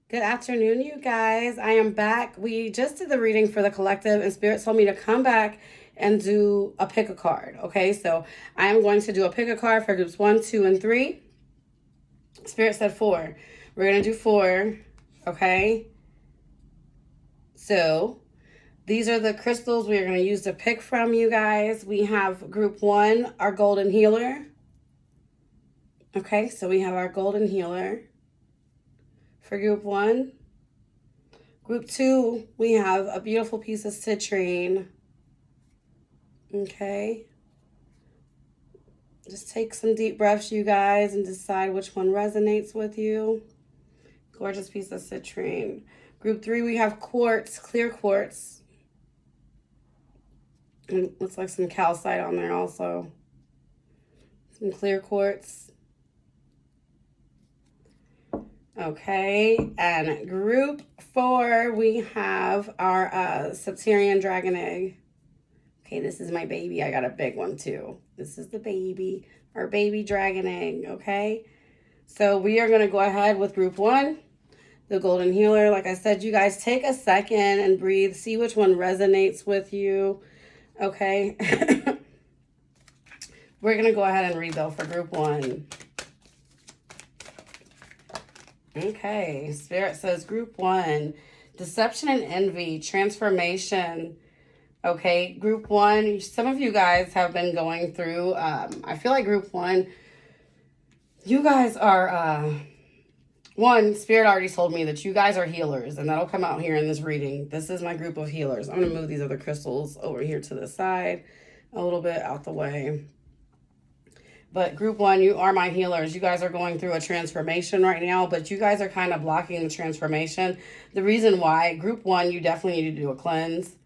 Good afternoon, you guys. I am back. We just did the reading for the collective, and Spirit told me to come back and do a pick a card. Okay, so I am going to do a pick a card for groups 1, 2, and 3. Spirit said 4. We're going to do 4. Okay, so these are the crystals we are going to use to pick from, you guys. We have group 1, our golden healer. Okay, so we have our golden healer for group 1. Group 2, we have a beautiful piece of citrine. Okay. Just take some deep breaths, you guys, and decide which one resonates with you. Gorgeous piece of citrine. Group 3, we have quartz, clear quartz. And looks like some calcite on there also. Some clear quartz. Okay, and group 4, we have our Septarian dragon egg. Okay, this is my baby. I got a big one too. This is the baby, our baby dragon egg, okay? So we are gonna go ahead with group 1, the golden healer. Like I said, you guys take a second and breathe, see which one resonates with you, okay? We're gonna go ahead and read though for group 1. Okay, Spirit says group 1, deception and envy, transformation. Okay, group 1, some of you guys have been going through, I feel like group 1, you guys are, one, Spirit already told me that you guys are healers, and that'll come out here in this reading. This is my group of healers. I'm going to move these other crystals over here to the side, a little bit out the way. But group 1, you are my healers. You guys are going through a transformation right now, but you guys are kind of blocking the transformation. The reason why, group 1, you definitely need to do a cleanse.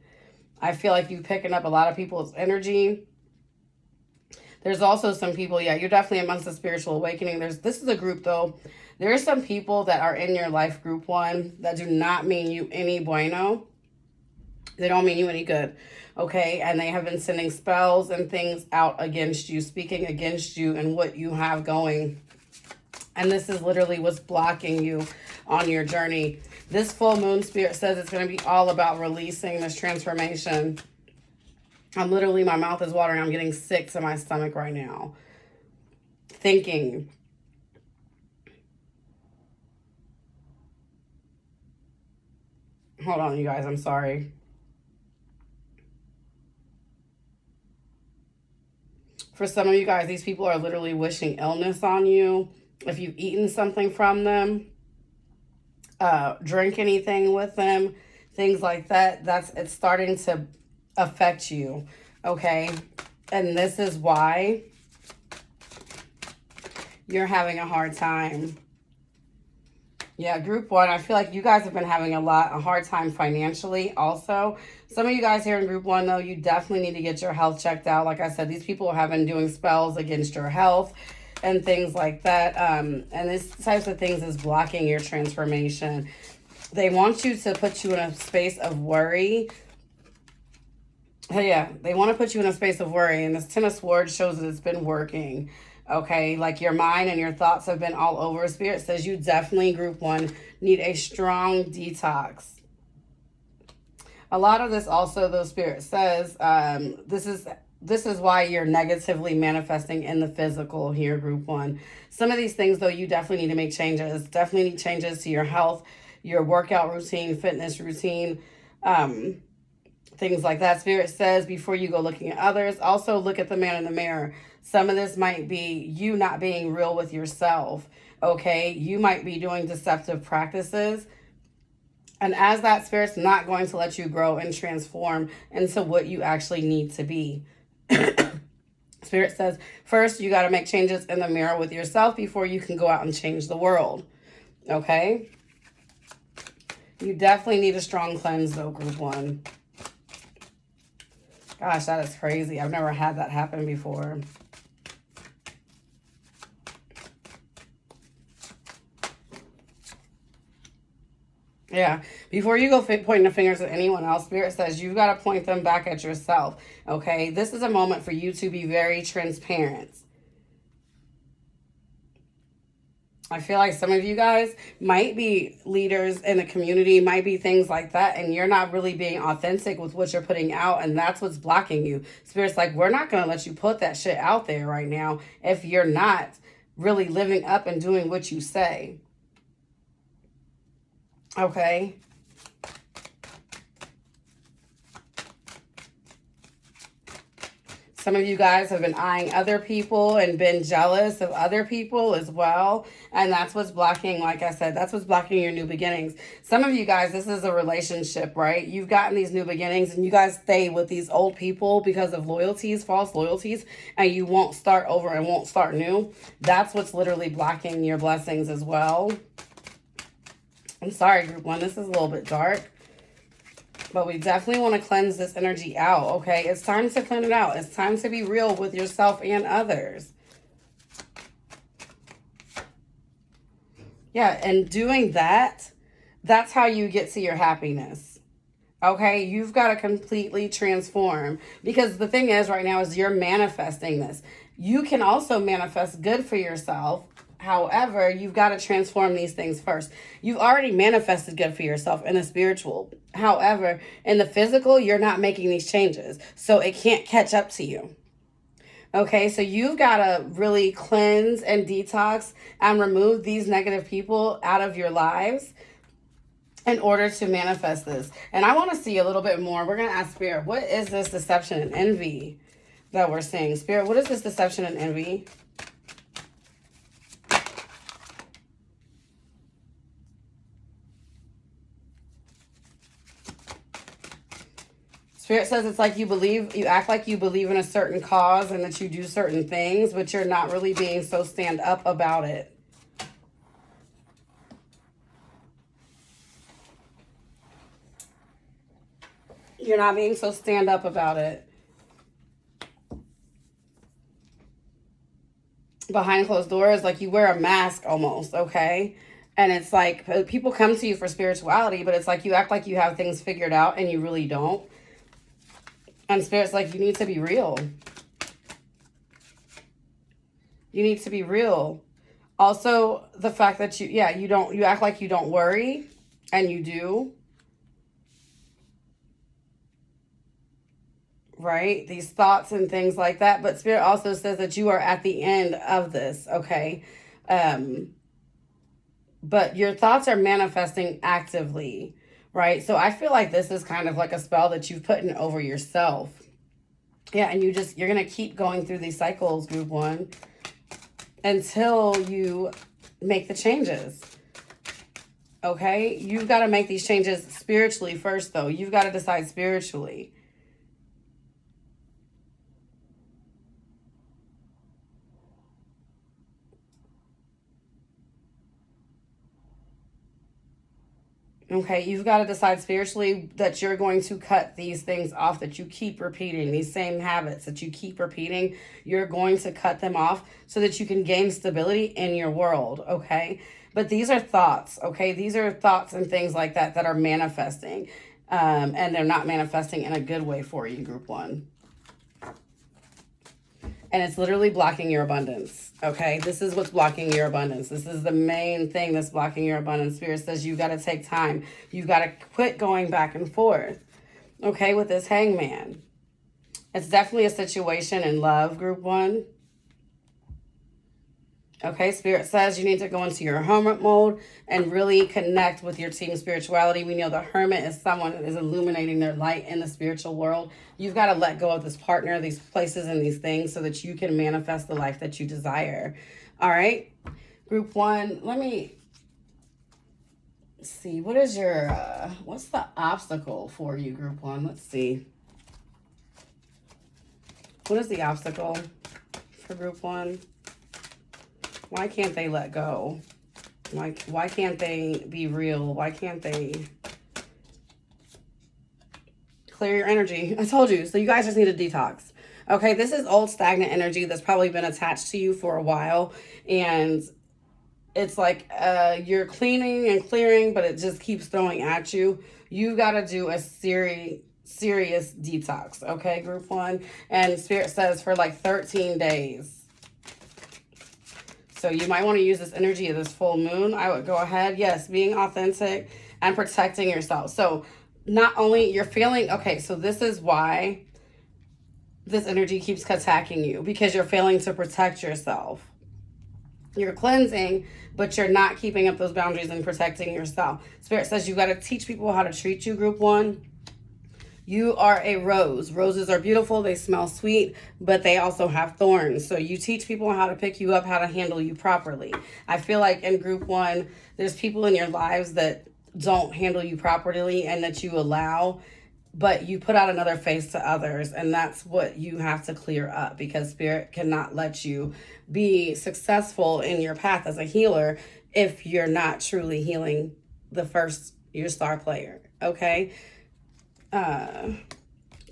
I feel like you're picking up a lot of people's energy. There's also some people, yeah, you're definitely amongst the spiritual awakening. This is a group though. There are some people that are in your life, group 1, that do not mean you any bueno. They don't mean you any good. Okay, and they have been sending spells and things out against you, speaking against you and what you have going. And this is literally what's blocking you on your journey. This full moon, Spirit says it's going to be all about releasing this transformation. I'm literally, my mouth is watering. I'm getting sick to my stomach right now. Thinking. Hold on, you guys. I'm sorry. For some of you guys, these people are literally wishing illness on you. If you've eaten something from them, drink anything with them, things like that, it's starting to affect you, okay? And this is why you're having a hard time. Yeah, group 1, I feel like you guys have been having a hard time financially also. Some of you guys here in group 1, though, you definitely need to get your health checked out. Like I said, these people have been doing spells against your health and things like that. And this types of things is blocking your transformation. They want you to put you in a space of worry. Yeah, they want to put you in a space of worry. And this 10 of Swords shows that it's been working. Okay, like your mind and your thoughts have been all over. Spirit says you definitely, group 1, need a strong detox. A lot of this also, though, Spirit says, this is why you're negatively manifesting in the physical here, group 1. Some of these things, though, you definitely need to make changes. Definitely need changes to your health, your workout routine, fitness routine, things like that. Spirit says before you go looking at others, also look at the man in the mirror. Some of this might be you not being real with yourself, okay? You might be doing deceptive practices. And as that, Spirit's not going to let you grow and transform into what you actually need to be. Spirit says, first, you got to make changes in the mirror with yourself before you can go out and change the world, okay? You definitely need a strong cleanse, though, group 1. Gosh, that is crazy. I've never had that happen before. Yeah, before you go pointing the fingers at anyone else, Spirit says you've got to point them back at yourself, okay? This is a moment for you to be very transparent. I feel like some of you guys might be leaders in the community, might be things like that, and you're not really being authentic with what you're putting out, and that's what's blocking you. Spirit's like, we're not going to let you put that shit out there right now if you're not really living up and doing what you say. Okay? Some of you guys have been eyeing other people and been jealous of other people as well. And that's what's blocking, like I said, that's what's blocking your new beginnings. Some of you guys, this is a relationship, right? You've gotten these new beginnings and you guys stay with these old people because of loyalties, false loyalties, and you won't start over and won't start new. That's what's literally blocking your blessings as well. I'm sorry, group one, this is a little bit dark. But we definitely want to cleanse this energy out, okay? It's time to clean it out. It's time to be real with yourself and others. Yeah, and doing that, that's how you get to your happiness, okay? You've got to completely transform. Because the thing is right now is you're manifesting this. You can also manifest good for yourself. However, you've got to transform these things first. You've already manifested good for yourself in the spiritual. However, in the physical, you're not making these changes. So it can't catch up to you. Okay, so you've got to really cleanse and detox and remove these negative people out of your lives in order to manifest this. And I want to see a little bit more. We're going to ask Spirit, what is this deception and envy that we're seeing? Spirit, what is this deception and envy? Spirit says it's like you act like you believe in a certain cause and that you do certain things, but you're not really being so stand up about it. You're not being so stand up about it. Behind closed doors, like you wear a mask almost, okay? And it's like people come to you for spirituality, but it's like you act like you have things figured out and you really don't. And Spirit's like, you need to be real. You need to be real. Also, the fact that you act like you don't worry, and you do. Right? These thoughts and things like that. But Spirit also says that you are at the end of this, okay? But your thoughts are manifesting actively. Right? So I feel like this is kind of like a spell that you've put in over yourself. Yeah, and you're going to keep going through these cycles, group one, until you make the changes. Okay? You've got to make these changes spiritually first, though. You've got to decide spiritually. Okay, you've got to decide spiritually that you're going to cut these things off that you keep repeating, these same habits that you keep repeating. You're going to cut them off so that you can gain stability in your world, okay? But these are thoughts, okay? These are thoughts and things like that that are manifesting, and they're not manifesting in a good way for you, group one. And it's literally blocking your abundance, okay? This is what's blocking your abundance. This is the main thing that's blocking your abundance. Spirit says you've got to take time. You've got to quit going back and forth, okay, with this hangman. It's definitely a situation in love, group one. Okay, Spirit says you need to go into your hermit mode and really connect with your team spirituality. We know the hermit is someone that is illuminating their light in the spiritual world. You've got to let go of this partner, these places, and these things so that you can manifest the life that you desire. All right, group one, let me see. What is your, what's the obstacle for you, group one? Let's see. What is the obstacle for group one? Why can't they let go? Why can't they be real? Why can't they clear your energy? I told you. So you guys just need a detox. Okay, this is old stagnant energy that's probably been attached to you for a while. And it's like you're cleaning and clearing, but it just keeps throwing at you. You got to do a serious detox. Okay, group one. And Spirit says for like 13 days. So you might want to use this energy of this full moon. I would go ahead, yes, being authentic and protecting yourself. So not only you're feeling, okay, so this is why this energy keeps attacking you, because you're failing to protect yourself. You're cleansing, but you're not keeping up those boundaries and protecting yourself. Spirit says you got to teach people how to treat you, group one. You are a rose. Roses are beautiful. They smell sweet, but they also have thorns. So you teach people how to pick you up, how to handle you properly. I feel like in group one, there's people in your lives that don't handle you properly and that you allow, but you put out another face to others. And that's what you have to clear up, because Spirit cannot let you be successful in your path as a healer if you're not truly healing your star player. Okay.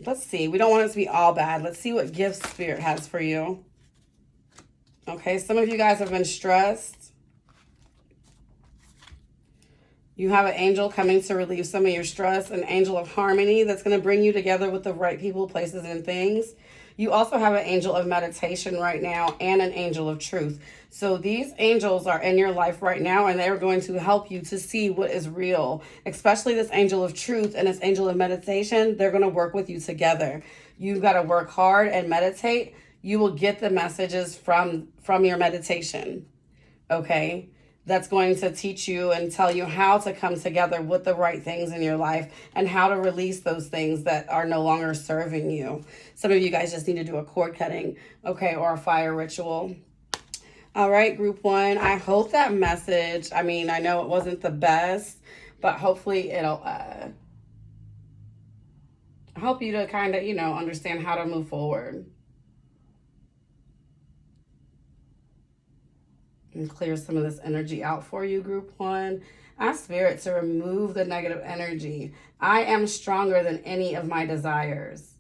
Let's see. We don't want it to be all bad. Let's see what gifts Spirit has for you. Okay, some of you guys have been stressed. You have an angel coming to relieve some of your stress, an angel of harmony that's going to bring you together with the right people, places, and things. You also have an angel of meditation right now and an angel of truth. So these angels are in your life right now, and they're going to help you to see what is real, especially this angel of truth and this angel of meditation. They're going to work with you together. You've got to work hard and meditate. You will get the messages from your meditation. Okay? That's going to teach you and tell you how to come together with the right things in your life and how to release those things that are no longer serving you. Some of you guys just need to do a cord cutting, okay, or a fire ritual. All right, group one, I hope that message, I mean, I know it wasn't the best, but hopefully it'll help you to kind of, understand how to move forward. And clear some of this energy out for you, group one. Ask Spirit to remove the negative energy. I am stronger than any of my desires.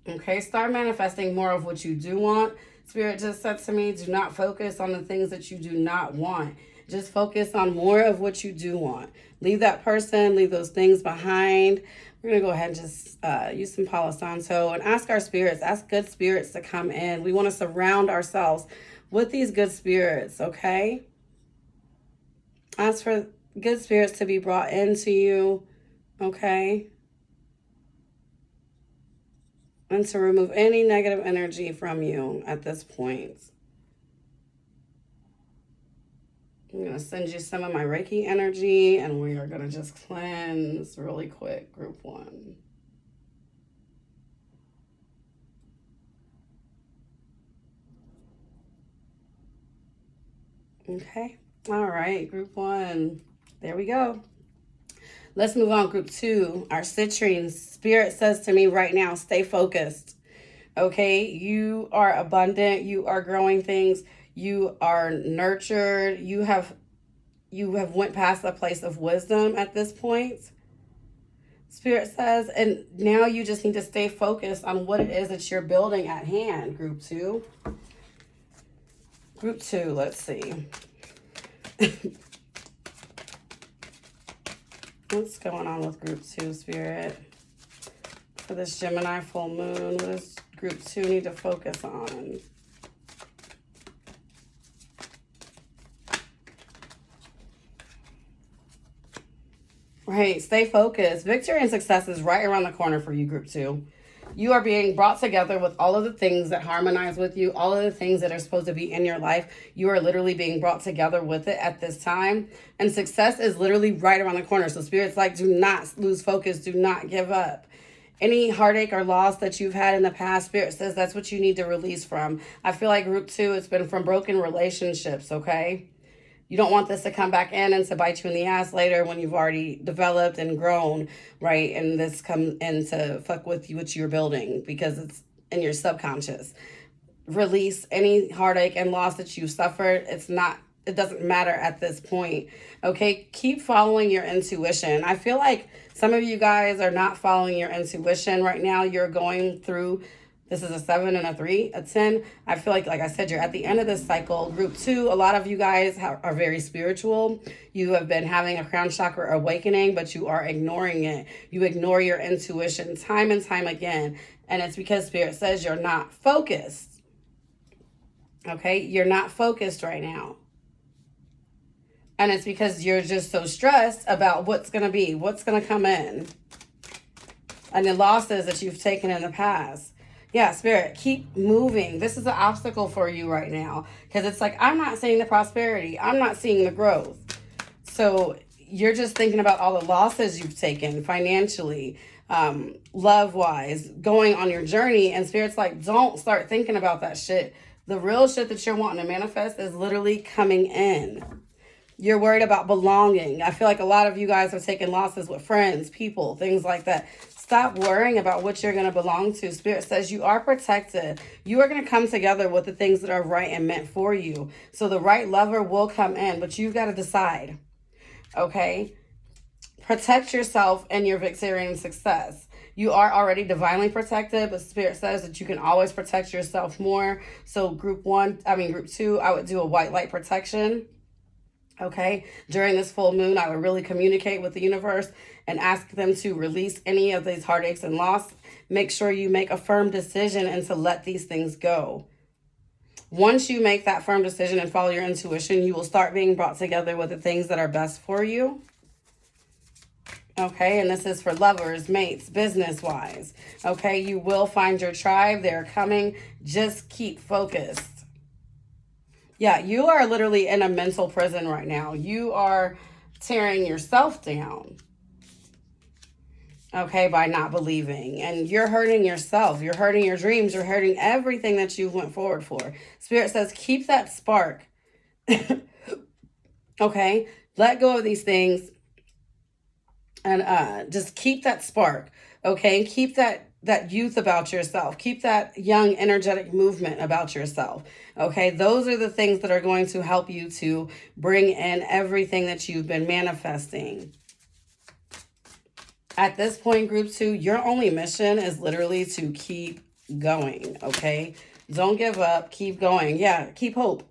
Okay, start manifesting more of what you do want. Spirit just said to me, do not focus on the things that you do not want. Just focus on more of what you do want. Leave that person, leave those things behind. We're going to go ahead and just use some Palo Santo and ask our spirits, ask good spirits to come in. We want to surround ourselves with these good spirits, okay? Ask for good spirits to be brought into you, okay? And to remove any negative energy from you at this point. I'm going to send you some of my Reiki energy, and we are going to just cleanse really quick, group one. Okay. All right, group one. There we go. Let's move on, group two. Our citrine. Spirit says to me right now, stay focused. Okay? You are abundant. You are growing things. You are nurtured. You have went past the place of wisdom at this point. Spirit says, and now you just need to stay focused on what it is that you're building at hand, group two. Group two, let's see. What's going on with group two, Spirit? For this Gemini full moon, what does group two need to focus on? Right, stay focused. Victory and success is right around the corner for you, group two. You are being brought together with all of the things that harmonize with you, all of the things that are supposed to be in your life. You are literally being brought together with it at this time. And success is literally right around the corner. So Spirit's like, do not lose focus. Do not give up. Any heartache or loss that you've had in the past, Spirit says that's what you need to release from. I feel like group two, it's been from broken relationships, okay? You don't want this to come back in and to bite you in the ass later when you've already developed and grown, right? And this comes in to fuck with you, what you're building, because it's in your subconscious. Release any heartache and loss that you suffered. It doesn't matter at this point, okay? Keep following your intuition. I feel like some of you guys are not following your intuition right now. You're going through. This is a 7 and a 3, a 10. I feel like I said, you're at the end of this cycle. Group two, a lot of you guys are very spiritual. You have been having a crown chakra awakening, but you are ignoring it. You ignore your intuition time and time again. And it's because Spirit says you're not focused. Okay, you're not focused right now. And it's because you're just so stressed about what's going to be, what's going to come in, and the losses that you've taken in the past. Yeah, Spirit, keep moving. This is an obstacle for you right now because it's like, I'm not seeing the prosperity. I'm not seeing the growth. So you're just thinking about all the losses you've taken financially, love-wise, going on your journey. And Spirit's like, don't start thinking about that shit. The real shit that you're wanting to manifest is literally coming in. You're worried about belonging. I feel like a lot of you guys have taken losses with friends, people, things like that. Stop worrying about what you're going to belong to. Spirit says you are protected. You are going to come together with the things that are right and meant for you. So the right lover will come in, but you've got to decide. Okay? Protect yourself and your Victorian success. You are already divinely protected, but Spirit says that you can always protect yourself more. So group 2, I would do a white light protection. Okay, during this full moon, I would really communicate with the universe and ask them to release any of these heartaches and loss. Make sure you make a firm decision and to let these things go. Once you make that firm decision and follow your intuition, you will start being brought together with the things that are best for you. Okay, and this is for lovers, mates, business-wise. Okay, you will find your tribe. They're coming. Just keep focused. Yeah, you are literally in a mental prison right now. You are tearing yourself down, okay, by not believing. And you're hurting yourself. You're hurting your dreams. You're hurting everything that you went forward for. Spirit says, keep that spark. Okay, let go of these things and just keep that spark, okay? Keep that youth about yourself. Keep that young, energetic movement about yourself, okay? Those are the things that are going to help you to bring in everything that you've been manifesting. At this point, group 2, your only mission is literally to keep going, okay? Don't give up. Keep going. Yeah, keep hope.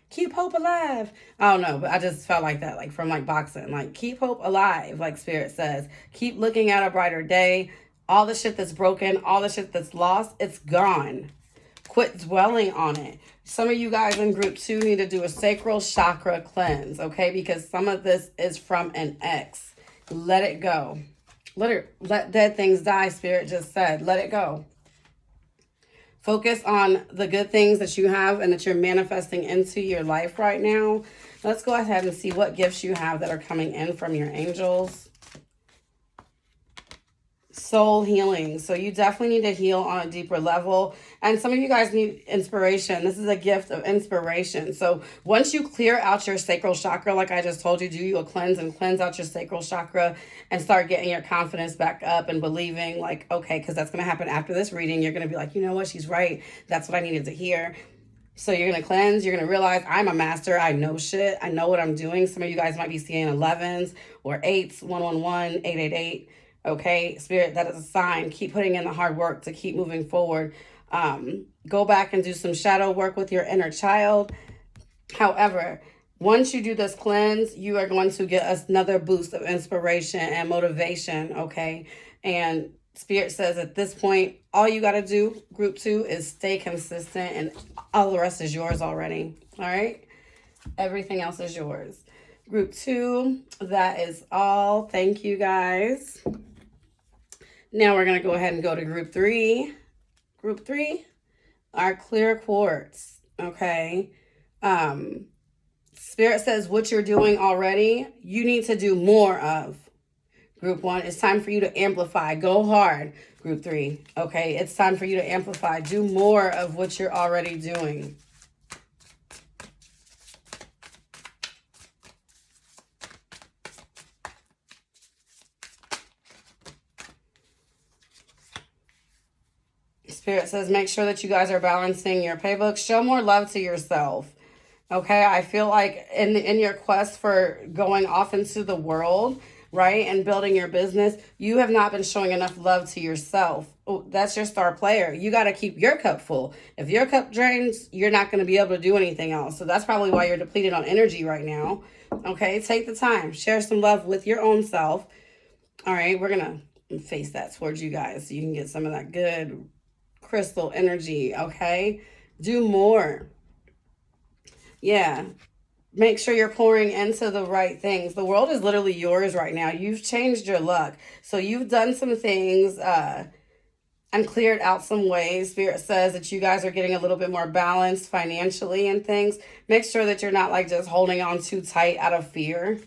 Keep hope alive. I don't know, but I just felt like that, like from like boxing, like keep hope alive, like Spirit says. Keep looking at a brighter day. All the shit that's broken, all the shit that's lost, it's gone. Quit dwelling on it. Some of you guys in group 2 need to do a sacral chakra cleanse, okay? Because some of this is from an ex. Let it go. Let dead things die, Spirit just said. Let it go. Focus on the good things that you have and that you're manifesting into your life right now. Let's go ahead and see what gifts you have that are coming in from your angels. Soul healing. So you definitely need to heal on a deeper level. And some of you guys need inspiration. This is a gift of inspiration. So once you clear out your sacral chakra, like I just told you, do you a cleanse and cleanse out your sacral chakra and start getting your confidence back up and believing like, okay, because that's going to happen after this reading. You're going to be like, you know what? She's right. That's what I needed to hear. So you're going to cleanse. You're going to realize I'm a master. I know shit. I know what I'm doing. Some of you guys might be seeing 11s or 8s, 111, 888. Okay, Spirit, that is a sign. Keep putting in the hard work to keep moving forward. Go back and do some shadow work with your inner child. However, once you do this cleanse, you are going to get another boost of inspiration and motivation, okay? And Spirit says at this point, all you got to do, group 2, is stay consistent and all the rest is yours already, all right? Everything else is yours. Group 2, that is all. Thank you, guys. Now we're going to go ahead and go to group 3. Group 3 are clear quartz, okay? Spirit says what you're doing already, you need to do more of. Group 1, it's time for you to amplify. Go hard, group 3, okay? It's time for you to amplify. Do more of what you're already doing. Spirit says make sure that you guys are balancing your paybook. Show more love to yourself. Okay, I feel like in your quest for going off into the world, right, and building your business, you have not been showing enough love to yourself. Oh, that's your star player. You got to keep your cup full. If your cup drains, you're not going to be able to do anything else. So that's probably why you're depleted on energy right now. Okay, take the time. Share some love with your own self. All right, we're going to face that towards you guys so you can get some of that good crystal energy, okay? Do more. Yeah. Make sure you're pouring into the right things. The world is literally yours right now. You've changed your luck. So you've done some things and cleared out some ways. Spirit says that you guys are getting a little bit more balanced financially and things. Make sure that you're not like just holding on too tight out of fear.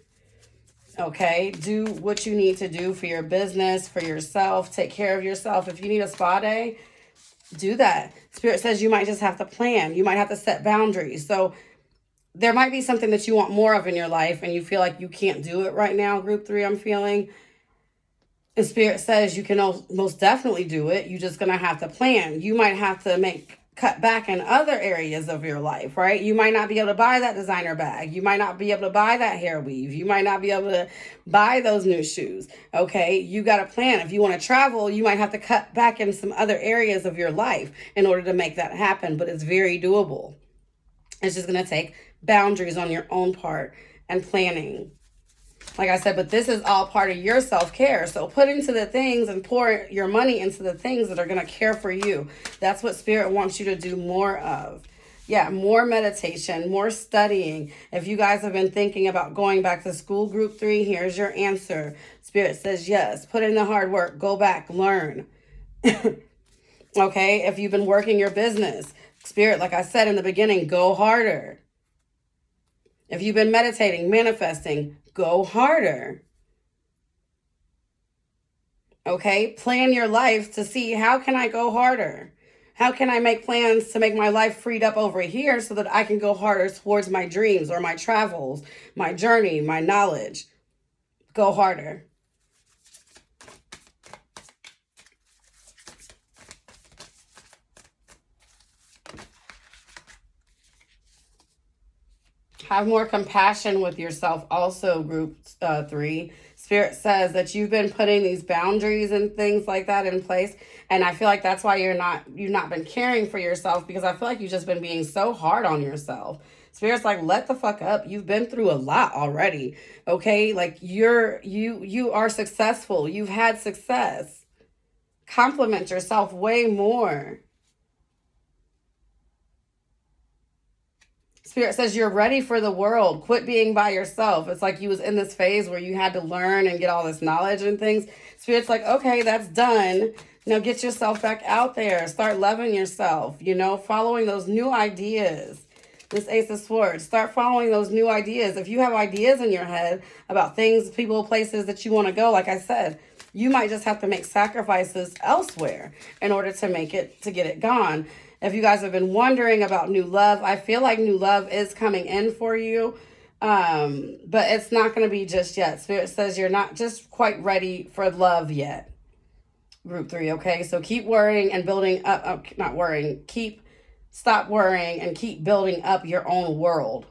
Okay, do what you need to do for your business, for yourself. Take care of yourself. If you need a spa day, do that. Spirit says you might just have to plan. You might have to set boundaries. So there might be something that you want more of in your life and you feel like you can't do it right now, group 3, I'm feeling. And Spirit says you can most definitely do it. You're just going to have to plan. You might have to cut back in other areas of your life, right? You might not be able to buy that designer bag. You might not be able to buy that hair weave. You might not be able to buy those new shoes, okay? You got to plan. If you want to travel, you might have to cut back in some other areas of your life in order to make that happen, but it's very doable. It's just going to take boundaries on your own part and planning. Like I said, but this is all part of your self-care. So put into the things and pour your money into the things that are going to care for you. That's what Spirit wants you to do more of. Yeah, more meditation, more studying. If you guys have been thinking about going back to school, group 3, here's your answer. Spirit says yes. Put in the hard work. Go back. Learn. Okay, if you've been working your business, Spirit, like I said in the beginning, go harder. If you've been meditating, manifesting, go harder. Okay, plan your life to see how can I go harder? How can I make plans to make my life freed up over here so that I can go harder towards my dreams or my travels, my journey, my knowledge? Go harder. Have more compassion with yourself also, group 3. Spirit says that you've been putting these boundaries and things like that in place. And I feel like that's why you've not been caring for yourself, because I feel like you've just been being so hard on yourself. Spirit's like, let the fuck up. You've been through a lot already. Okay? Like you are successful. You've had success. Compliment yourself way more. Spirit says you're ready for the world. Quit being by yourself. It's like you was in this phase where you had to learn and get all this knowledge and things. Spirit's like, okay, that's done. Now get yourself back out there. Start loving yourself, following those new ideas. This Ace of Swords. Start following those new ideas. If you have ideas in your head about things, people, places that you want to go, like I said, you might just have to make sacrifices elsewhere in order to get it gone. If you guys have been wondering about new love, I feel like new love is coming in for you. But it's not going to be just yet. Spirit says you're not just quite ready for love yet. Group 3, okay? So keep worrying and building up, not worrying, stop worrying and keep building up your own world.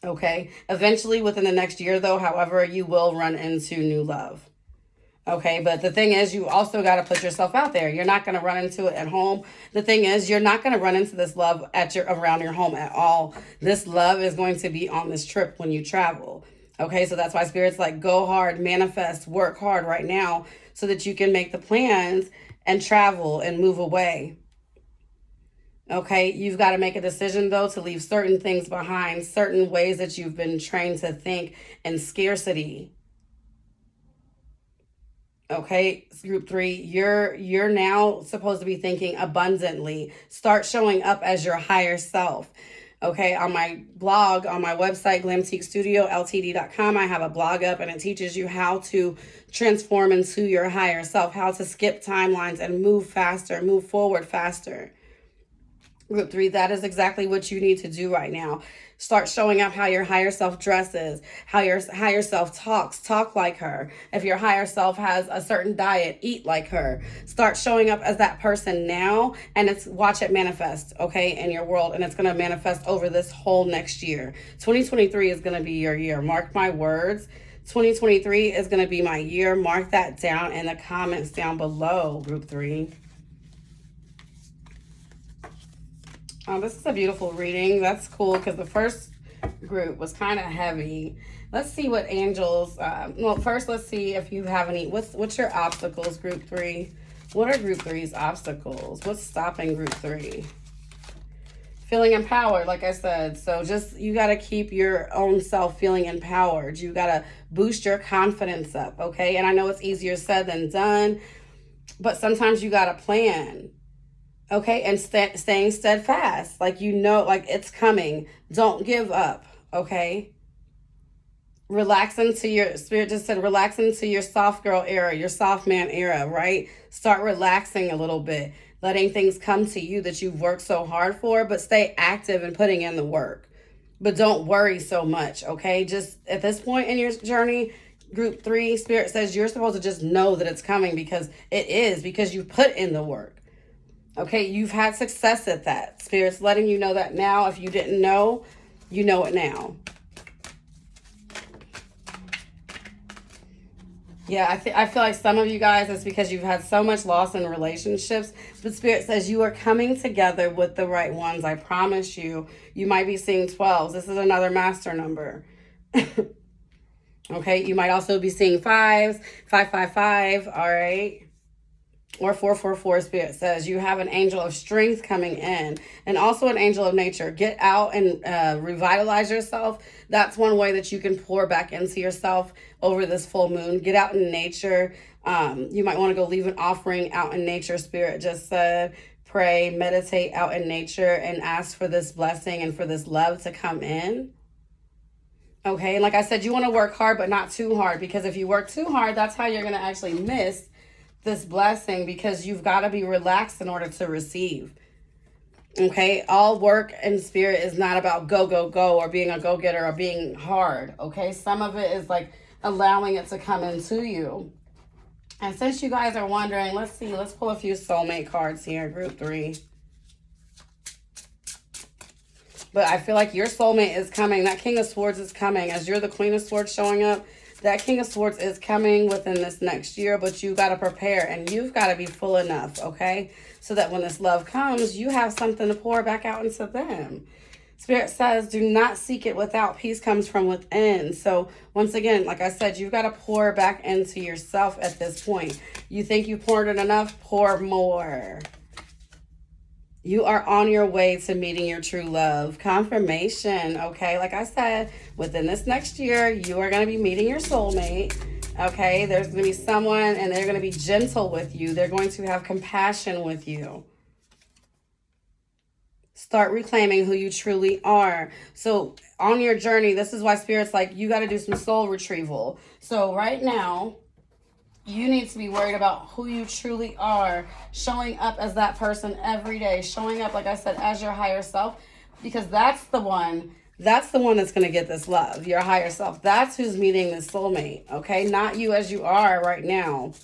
Okay? Eventually, within the next year though, however, you will run into new love. Okay, but the thing is, you also got to put yourself out there. You're not going to run into it at home. The thing is, you're not going to run into this love around your home at all. This love is going to be on this trip when you travel. Okay, so that's why Spirit's like, go hard, manifest, work hard right now so that you can make the plans and travel and move away. Okay, you've got to make a decision though to leave certain things behind, certain ways that you've been trained to think in scarcity. Okay, group 3, you're now supposed to be thinking abundantly. Start showing up as your higher self. Okay, on my blog, on my website, glamtiquestudioltd.com, I have a blog up and it teaches you how to transform into your higher self, how to skip timelines and move faster, move forward faster. Group 3, that is exactly what you need to do right now. Start showing up how your higher self dresses, how your higher self talk like her. If your higher self has a certain diet, eat like her. Start showing up as that person now and watch it manifest, okay, in your world. And it's going to manifest over this whole next year. 2023 is going to be your year. Mark my words. 2023 is going to be my year. Mark that down in the comments down below, group 3. This is a beautiful reading. That's cool because the first group was kind of heavy. Let's see what angels, well, first let's see if you have any, what's your obstacles, group 3? What are group 3's obstacles? What's stopping group 3? feeling empowered, like I said. So just, you got to keep your own self feeling empowered. You got to boost your confidence up, okay? And I know it's easier said than done, but sometimes you got to plan, okay? And staying steadfast, like, you know, like it's coming. Don't give up, okay? Relax into your, Spirit just said, relax into your soft girl era, your soft man era, right? Start relaxing a little bit, letting things come to you that you've worked so hard for, but stay active and putting in the work. But don't worry so much, okay? Just at this point in your journey, group 3, Spirit says you're supposed to just know that it's coming, because it is, because you put in the work. Okay, you've had success at that. Spirit's letting you know that now. If you didn't know, you know it now. Yeah, I feel like some of you guys, it's because you've had so much loss in relationships. But Spirit says you are coming together with the right ones. I promise you. You might be seeing 12s. This is another master number. Okay, you might also be seeing 5s, 555, all right? Or 444, Spirit says you have an angel of strength coming in, and also an angel of nature. Get out and revitalize yourself. That's one way that you can pour back into yourself over this full moon. Get out in nature. You might want to go leave an offering out in nature. Spirit just said, pray, meditate out in nature, and ask for this blessing and for this love to come in. Okay, and like I said, you want to work hard, but not too hard, because if you work too hard, that's how you're going to actually miss this blessing, because you've got to be relaxed in order to receive. Okay, all work and spirit is not about go, go, go, or being a go-getter or being hard. Okay, some of it is like allowing it to come into you. And since you guys are wondering, let's see, let's pull a few soulmate cards here, group 3. But I feel like your soulmate is coming. That King of Swords is coming. As you're the Queen of Swords showing up, that King of Swords is coming within this next year, but you got to prepare, and you've got to be full enough, okay? So that when this love comes, you have something to pour back out into them. Spirit says, do not seek it without. Peace comes from within. So once again, like I said, you've got to pour back into yourself at this point. You think you poured it enough? Pour more. You are on your way to meeting your true love. Confirmation, okay? Like I said, within this next year, you are going to be meeting your soulmate, okay? There's going to be someone, and they're going to be gentle with you. They're going to have compassion with you. Start reclaiming who you truly are. So on your journey, this is why Spirit's like, you got to do some soul retrieval. So right now, you need to be worried about who you truly are, showing up as that person every day, showing up, like I said, as your higher self, because that's the one that's going to get this love, your higher self. That's who's meeting this soulmate, okay? Not you as you are right now,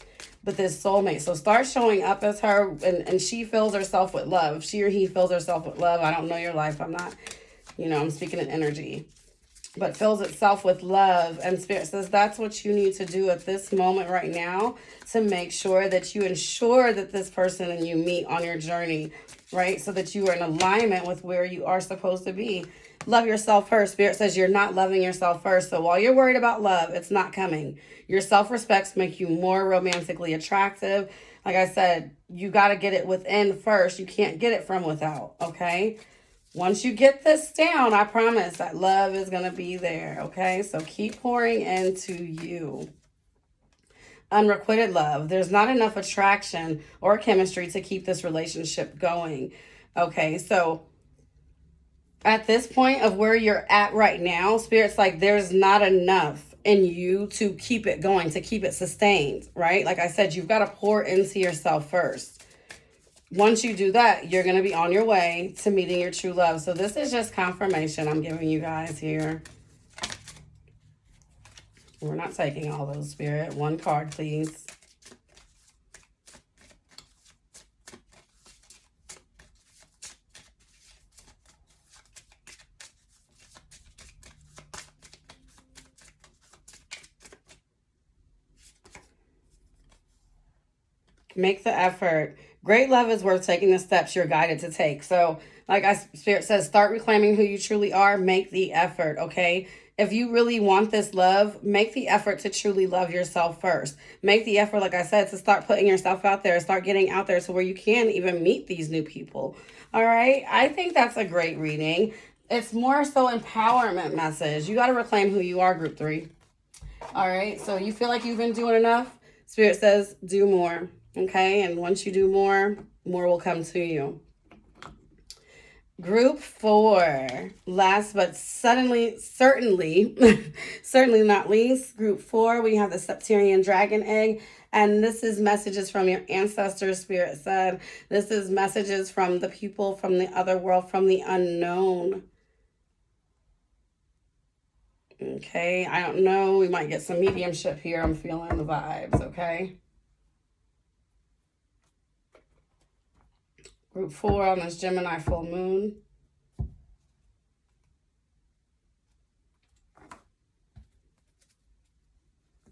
but this soulmate. So start showing up as her, and she fills herself with love. She or he fills herself with love. I don't know your life. I'm not, I'm speaking in energy. But fills itself with love. And Spirit says that's what you need to do at this moment right now to make sure that you ensure that this person and you meet on your journey, right? So that you are in alignment with where you are supposed to be. Love yourself first. Spirit says you're not loving yourself first. So while you're worried about love, it's not coming. Your self-respects make you more romantically attractive. Like I said, you got to get it within first. You can't get it from without, okay? Once you get this down, I promise that love is going to be there, okay? So keep pouring into you. Unrequited love. There's not enough attraction or chemistry to keep this relationship going, okay? So at this point of where you're at right now, Spirit's like there's not enough in you to keep it going, to keep it sustained, right? Like I said, you've got to pour into yourself first. Once you do that, you're going to be on your way to meeting your true love. So this is just confirmation I'm giving you guys here. We're not taking all those, Spirit. One card, please. Make the effort. Great love is worth taking the steps you're guided to take. So, like Spirit says, start reclaiming who you truly are. Make the effort, okay? If you really want this love, make the effort to truly love yourself first. Make the effort, like I said, to start putting yourself out there. Start getting out there to where you can even meet these new people, All right. I think that's a great reading. It's more so empowerment message. You got to reclaim who you are, group 3. All right. So you feel like you've been doing enough? Spirit says do more. Okay. And once you do more will come to you. Group 4, last but certainly not least, group 4, we have the Septarian Dragon Egg, and this is messages from your ancestors, Spirit said. This is messages from the people from the other world, from the unknown. Okay, I don't know, we might get some mediumship here. I'm feeling the vibes, okay? Group 4 on this Gemini full moon.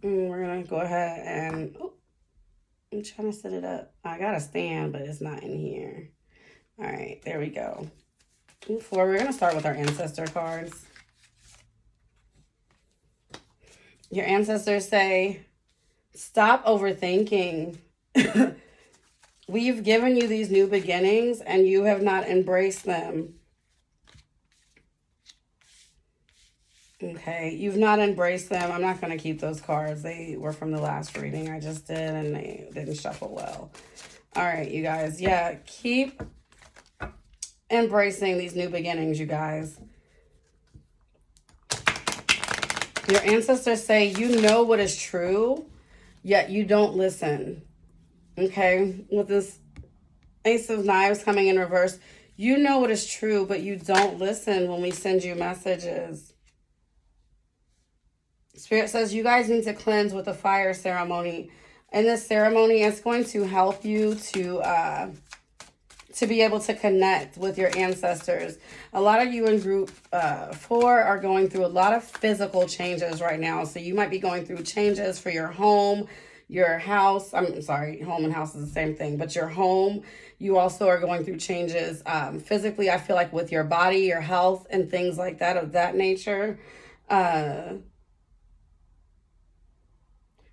We're going to go ahead and... Oh, I'm trying to set it up. I got a stand, but it's not in here. All right, there we go. Group 4, we're going to start with our ancestor cards. Your ancestors say, stop overthinking. We've given you these new beginnings and you have not embraced them. Okay, you've not embraced them. I'm not going to keep those cards. They were from the last reading I just did and they didn't shuffle well. All right, you guys. Yeah, keep embracing these new beginnings, you guys. Your ancestors say you know what is true, yet you don't listen. Okay, with this Ace of Knives coming in reverse, you know what is true, but you don't listen when we send you messages. Spirit says you guys need to cleanse with a fire ceremony. In this ceremony, it's going to help you to be able to connect with your ancestors. A lot of you in group 4 are going through a lot of physical changes right now. So you might be going through changes for your home, your house. I'm sorry, home and house is the same thing, but your home, you also are going through changes physically, I feel like with your body, your health, and things like that of that nature.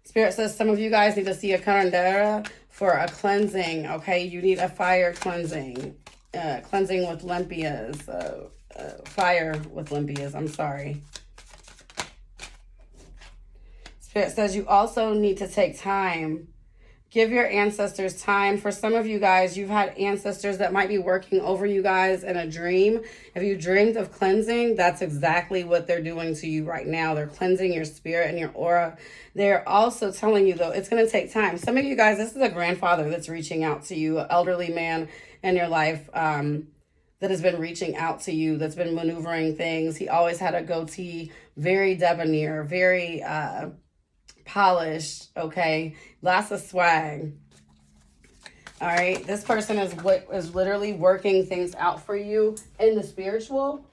Spirit says some of you guys need to see a curandera for a cleansing, okay? You need a fire cleansing. Cleansing with limpias. Fire with limpias, I'm sorry. Spirit says you also need to take time. Give your ancestors time. For some of you guys, you've had ancestors that might be working over you guys in a dream. If you dreamed of cleansing, that's exactly what they're doing to you right now. They're cleansing your spirit and your aura. They're also telling you, though, it's going to take time. Some of you guys, this is a grandfather that's reaching out to you, an elderly man in your life that has been reaching out to you, that's been maneuvering things. He always had a goatee, very debonair, very... polished, okay, lots of swag. All right, this person is literally working things out for you in the spiritual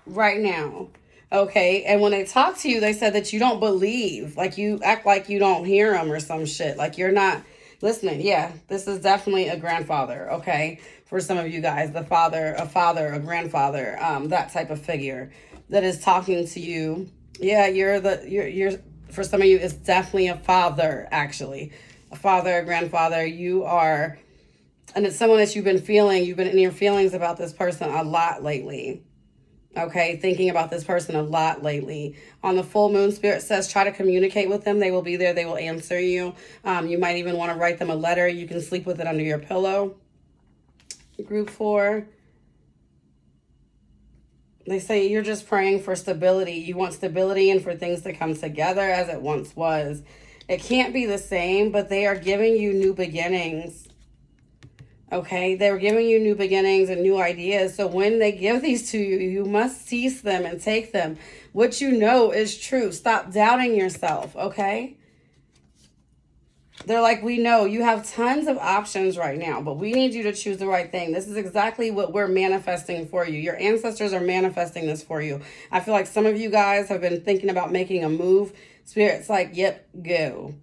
right now, okay? And when they talk to you, they said that you don't believe, like you act like you don't hear them or some shit, like you're not listening. Yeah, this is definitely a grandfather, okay? For some of you guys, a father, a grandfather, that type of figure that is talking to you. Yeah, you're for some of you, it's definitely a father, actually. A father, a grandfather, you are, and it's someone that you've been in your feelings about this person a lot lately. Okay, thinking about this person a lot lately. On the full moon, Spirit says try to communicate with them. They will be there. They will answer you. You might even want to write them a letter. You can sleep with it under your pillow. Group 4. They say you're just praying for stability. You want stability and for things to come together as it once was. It can't be the same, but they are giving you new beginnings. Okay? They're giving you new beginnings and new ideas. So when they give these to you, you must seize them and take them. What you know is true. Stop doubting yourself, okay? They're like, we know you have tons of options right now, but we need you to choose the right thing. This is exactly what we're manifesting for you. Your ancestors are manifesting this for you. I feel like some of you guys have been thinking about making a move. Spirit's like, yep, go.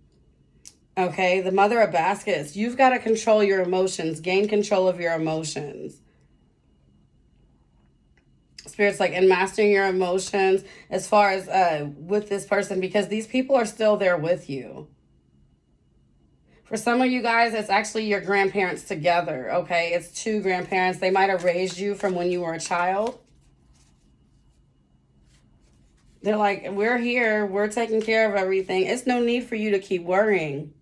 Okay, the Mother of Baskets. You've got to control your emotions. Gain control of your emotions. Spirit's like, and mastering your emotions as far as with this person, because these people are still there with you. For some of you guys, it's actually your grandparents together, okay? It's two grandparents. They might have raised you from when you were a child. They're like, we're here. We're taking care of everything. It's no need for you to keep worrying.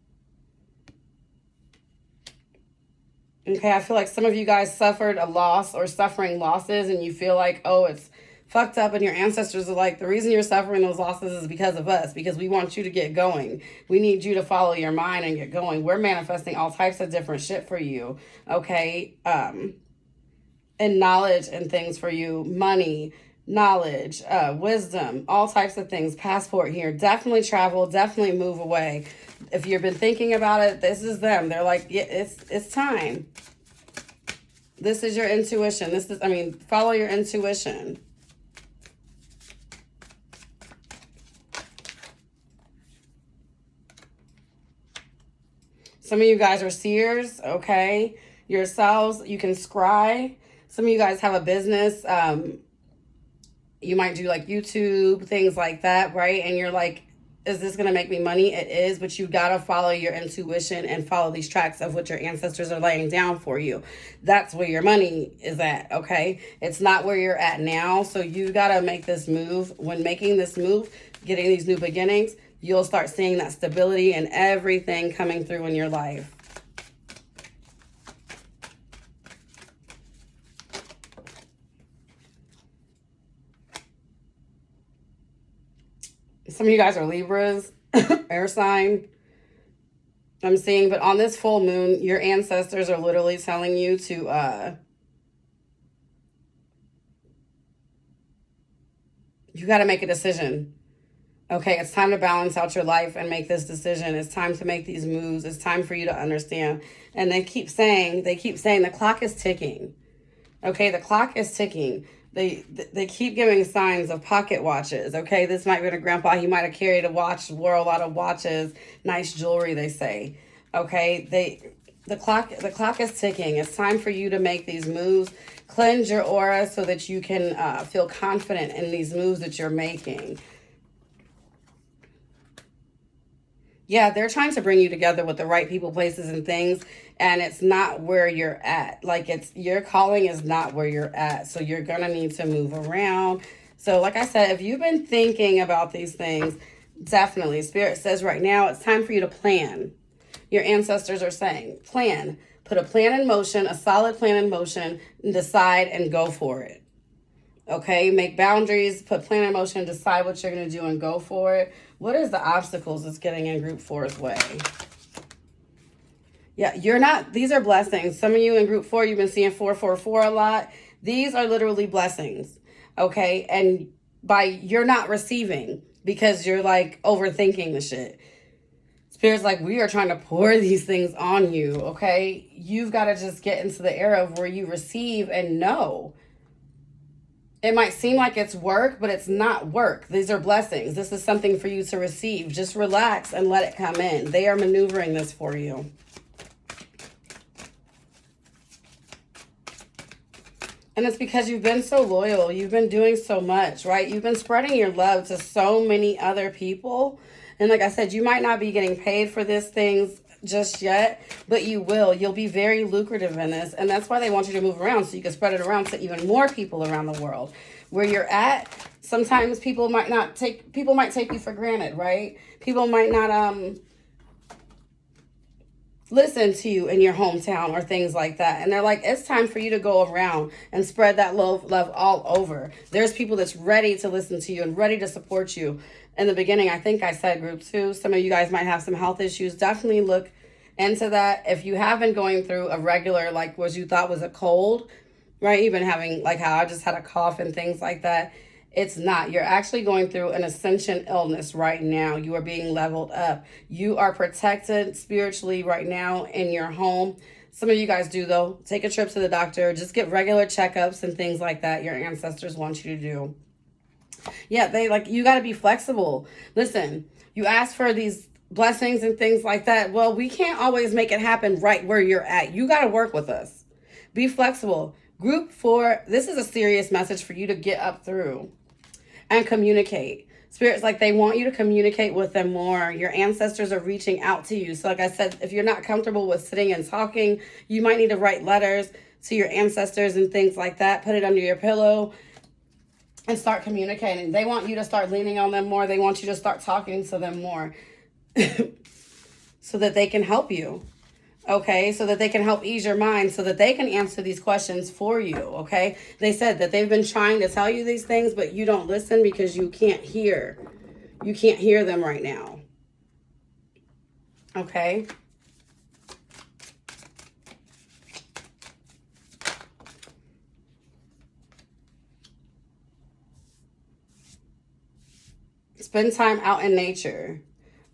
Okay, I feel like some of you guys suffered a loss or suffering losses, and you feel like, oh, it's fucked up, and your ancestors are like, the reason you're suffering those losses is because of us, because we want you to get going. We need you to follow your mind and get going. We're manifesting all types of different shit for you, okay? And knowledge and things for you, money, knowledge, wisdom, all types of things. Passport here. Definitely travel, definitely move away. If you've been thinking about it, this is them. They're like, yeah, it's time. This is your intuition. Follow your intuition. Some of you guys are seers, okay? Yourselves, you can scry. Some of you guys have a business. You might do like YouTube, things like that, right? And you're like, is this going to make me money? It is, but you got to follow your intuition and follow these tracks of what your ancestors are laying down for you. That's where your money is at, okay? It's not where you're at now. So you got to make this move. When making this move, getting these new beginnings, you'll start seeing that stability and everything coming through in your life. Some of you guys are Libras, air sign, I'm seeing. But on this full moon, your ancestors are literally telling you to, you got to make a decision. Okay, it's time to balance out your life and make this decision. It's time to make these moves. It's time for you to understand. And they keep saying the clock is ticking. Okay, the clock is ticking. They keep giving signs of pocket watches. Okay, this might be a grandpa. He might have carried a watch, wore a lot of watches, nice jewelry, they say. Okay, the clock is ticking. It's time for you to make these moves. Cleanse your aura so that you can feel confident in these moves that you're making. Yeah, they're trying to bring you together with the right people, places, and things, and it's not where you're at. Like, your calling is not where you're at, so you're gonna need to move around. So like I said, if you've been thinking about these things, definitely, Spirit says right now it's time for you to plan. Your ancestors are saying, plan. Put a plan in motion, a solid plan in motion, and decide and go for it. Okay, make boundaries, put plan in motion, decide what you're going to do and go for it. What is the obstacles that's getting in group 4's way? Yeah, these are blessings. Some of you in group 4, you've been seeing 444 a lot. These are literally blessings. Okay, and you're not receiving because you're like overthinking the shit. Spirit's like, we are trying to pour these things on you. Okay, you've got to just get into the era of where you receive and know. It might seem like it's work, but it's not work. These are blessings. This is something for you to receive. Just relax and let it come in. They are maneuvering this for you. And it's because you've been so loyal. You've been doing so much, right? You've been spreading your love to so many other people. And like I said, you might not be getting paid for these things just yet, but you will. You'll be very lucrative in this, and that's why they want you to move around, so you can spread it around to even more people around the world. Where you're at, sometimes people might take you for granted, right? People might not listen to you in your hometown or things like that, and they're like, it's time for you to go around and spread that love all over. There's people that's ready to listen to you and ready to support you. In the beginning, I think I said group 2. Some of you guys might have some health issues. Definitely look into that. If you have been going through a regular, like what you thought was a cold, right? You've been having, like how I just had a cough and things like that. It's not. You're actually going through an ascension illness right now. You are being leveled up. You are protected spiritually right now in your home. Some of you guys do, though. Take a trip to the doctor. Just get regular checkups and things like that your ancestors want you to do. Yeah, you got to be flexible. Listen, you ask for these blessings and things like that. Well, we can't always make it happen right where you're at. You got to work with us. Be flexible. Group 4, this is a serious message for you to get up through and communicate. Spirit's like they want you to communicate with them more. Your ancestors are reaching out to you. So like I said, if you're not comfortable with sitting and talking, you might need to write letters to your ancestors and things like that. Put it under your pillow and start communicating. They want you to start leaning on them more. They want you to start talking to them more so that they can help you. Okay, so that they can help ease your mind, so that they can answer these questions for you, okay? They said that they've been trying to tell you these things, but you don't listen because you can't hear. You can't hear them right now. Okay? Spend time out in nature.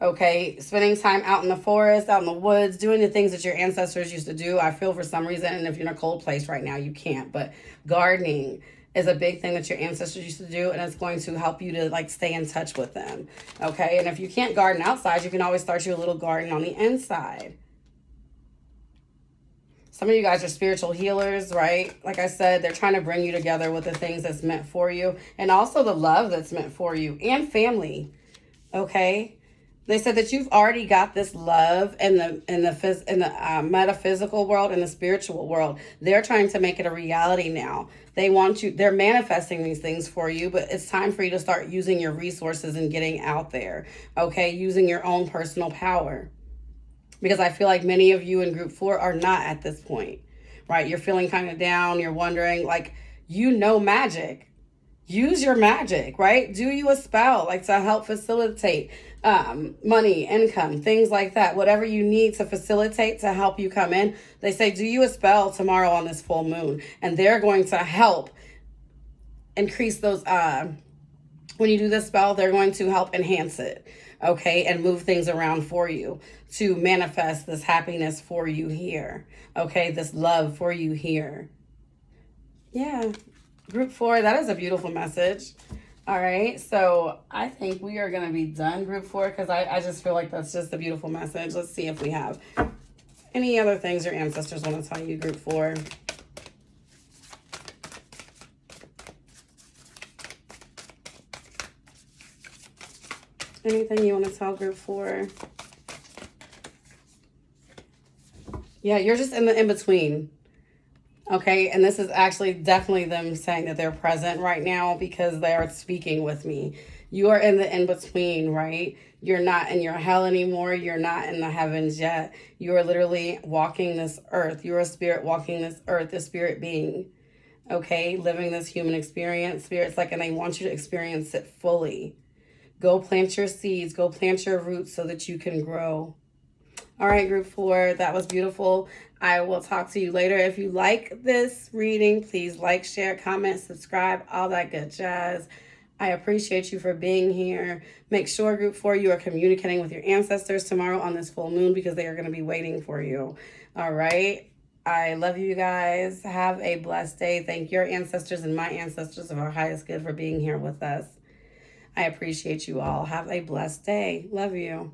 Okay, spending time out in the forest, out in the woods, doing the things that your ancestors used to do. I feel for some reason, and if you're in a cold place right now, you can't. But gardening is a big thing that your ancestors used to do, and it's going to help you to like stay in touch with them. Okay, and if you can't garden outside, you can always start you a little garden on the inside. Some of you guys are spiritual healers, right? Like I said, they're trying to bring you together with the things that's meant for you, and also the love that's meant for you, and family. Okay. They said that you've already got this love in the metaphysical world and the spiritual world. They're trying to make it a reality now. They want you, they're manifesting these things for you, but it's time for you to start using your resources and getting out there, okay? Using your own personal power. Because I feel like many of you in group 4 are not at this point, right? You're feeling kind of down. You're wondering, like, you know magic. Use your magic, right? Do you a spell, like to help facilitate money, income, things like that. Whatever you need to facilitate to help you come in. They say, do you a spell tomorrow on this full moon. And they're going to help increase those, when you do this spell, they're going to help enhance it, okay? And move things around for you to manifest this happiness for you here, okay? This love for you here. Yeah. Group 4, that is a beautiful message. All right, so I think we are going to be done, group 4, because I just feel like that's just a beautiful message. Let's see if we have any other things your ancestors want to tell you, group 4. Anything you want to tell group 4? Yeah, you're just in the in-between. Okay, and this is actually definitely them saying that they're present right now because they are speaking with me. You are in the in-between, right? You're not in your hell anymore. You're not in the heavens yet. You are literally walking this earth. You're a spirit walking this earth, a spirit being, okay? Living this human experience. Spirit's like, and they want you to experience it fully. Go plant your seeds. Go plant your roots so that you can grow. All right, group 4, that was beautiful. I will talk to you later. If you like this reading, please like, share, comment, subscribe, all that good jazz. I appreciate you for being here. Make sure, group 4, you are communicating with your ancestors tomorrow on this full moon because they are going to be waiting for you. All right. I love you guys. Have a blessed day. Thank your ancestors and my ancestors of our highest good for being here with us. I appreciate you all. Have a blessed day. Love you.